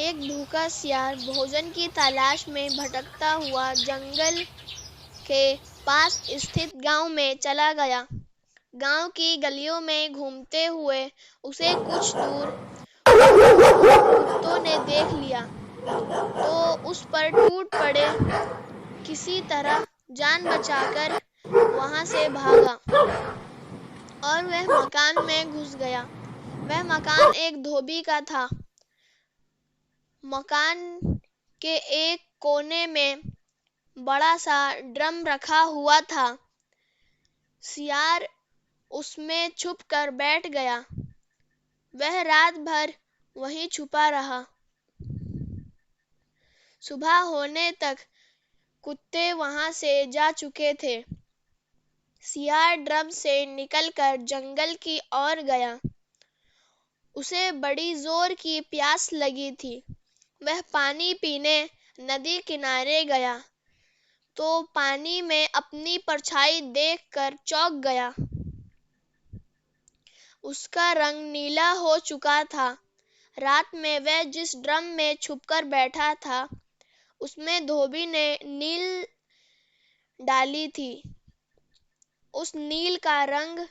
एक भूखा सियार भोजन की तलाश में भटकता हुआ जंगल के पास स्थित गांव में चला गया। गांव की गलियों में घूमते हुए उसे कुछ दूर कुत्तों ने देख लिया तो उस पर टूट पड़े। किसी तरह जान बचाकर वहां से भागा और वह मकान में घुस गया। वह मकान एक धोबी का था। मकान के एक कोने में बड़ा सा ड्रम रखा हुआ था। सियार उसमें छुप कर बैठ गया। वह रात भर वहीं छुपा रहा। सुबह होने तक कुत्ते वहां से जा चुके थे। सियार ड्रम से निकलकर जंगल की ओर गया। उसे बड़ी जोर की प्यास लगी थी। वह पानी पीने नदी किनारे गया तो पानी में अपनी परछाई देखकर चौंक गया। उसका रंग नीला हो चुका था। रात में वह जिस ड्रम में छुपकर बैठा था उसमें धोबी ने नील डाली थी। उस नील का रंग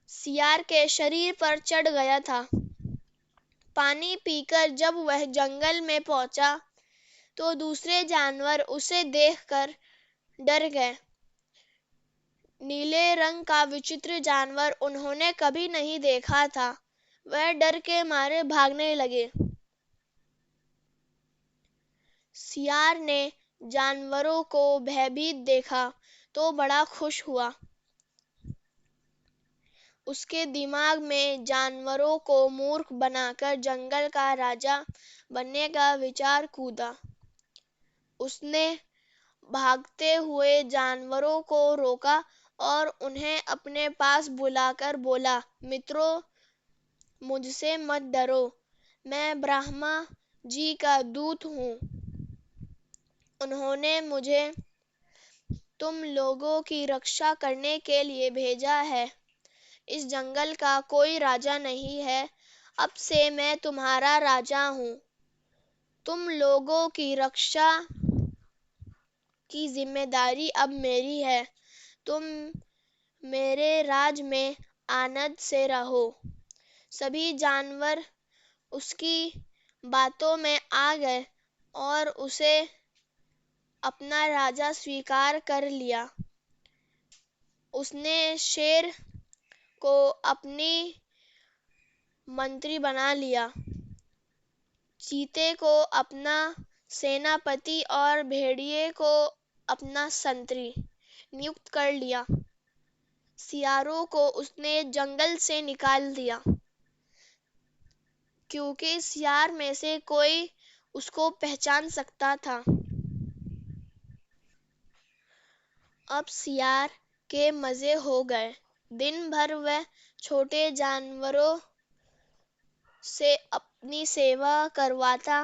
सियार के शरीर पर चढ़ गया था। पानी पीकर जब वह जंगल में पहुंचा तो दूसरे जानवर उसे देखकर डर गए। नीले रंग का विचित्र जानवर उन्होंने कभी नहीं देखा था। वह डर के मारे भागने लगे। सियार ने जानवरों को भयभीत देखा तो बड़ा खुश हुआ। उसके दिमाग में जानवरों को मूर्ख बनाकर जंगल का राजा बनने का विचार कूदा। उसने भागते हुए जानवरों को रोका और उन्हें अपने पास बुलाकर बोला, मित्रों, मुझसे मत डरो। मैं ब्रह्मा जी का दूत हूँ। उन्होंने मुझे तुम लोगों की रक्षा करने के लिए भेजा है। इस जंगल का कोई राजा नहीं है। अब से मैं तुम्हारा राजा हूँ। तुम लोगों की रक्षा की जिम्मेदारी अब मेरी है। तुम मेरे राज में आनंद से रहो। सभी जानवर उसकी बातों में आ गए और उसे अपना राजा स्वीकार कर लिया। उसने शेर को अपनी मंत्री बना लिया, चीते को अपना सेनापति और भेड़िए को अपना संतरी नियुक्त कर लिया। सियारों को उसने जंगल से निकाल दिया क्योंकि सियार में से कोई उसको पहचान सकता था। अब सियार के मजे हो गए। दिन भर वह छोटे जानवरों से अपनी सेवा करवाता,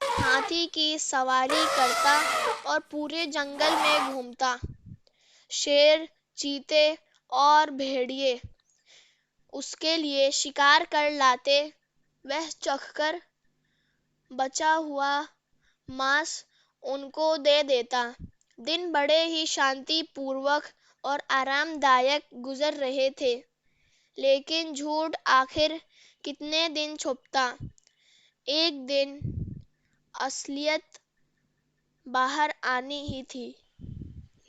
हाथी की सवारी करता और पूरे जंगल में घूमता। शेर, चीते और भेड़िए उसके लिए शिकार कर लाते। वह चखकर बचा हुआ मांस उनको दे देता। दिन बड़े ही शांतिपूर्वक और आरामदायक गुजर रहे थे। लेकिन झूठ आखिर कितने दिन छुपता। एक दिन असलियत बाहर आनी ही थी।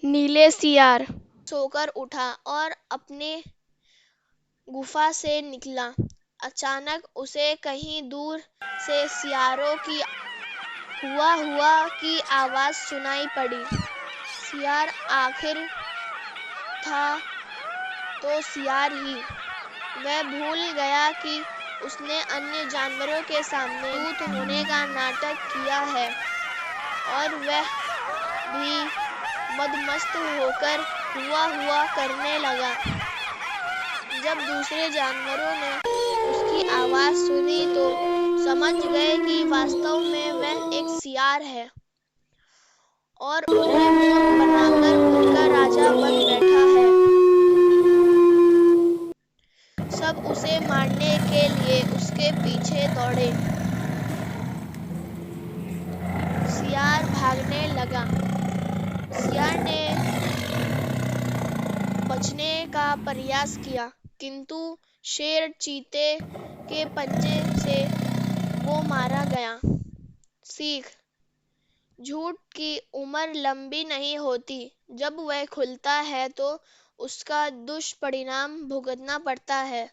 नीले सियार सोकर उठा और अपने गुफा से निकला। अचानक उसे कहीं दूर से सियारों की हुआ की आवाज सुनाई पड़ी। सियार आखिर था तो सियार ही। वह भूल गया कि उसने अन्य जानवरों के सामने दूत होने का नाटक किया है और वह भी मदमस्त होकर हुआ करने लगा। जब दूसरे जानवरों ने उसकी आवाज सुनी तो समझ गए कि वास्तव में वह एक सियार है और उन्हें मूर्ख बनाकर खुद का राजा बन बैठा है। सब उसे मारने के लिए उसके पीछे दौड़े। बचने का प्रयास किया, किंतु शेर चीते के पंजे से वो मारा गया। सीख: झूठ की उम्र लंबी नहीं होती, जब वह खुलता है तो उसका दुष्परिणाम भुगतना पड़ता है।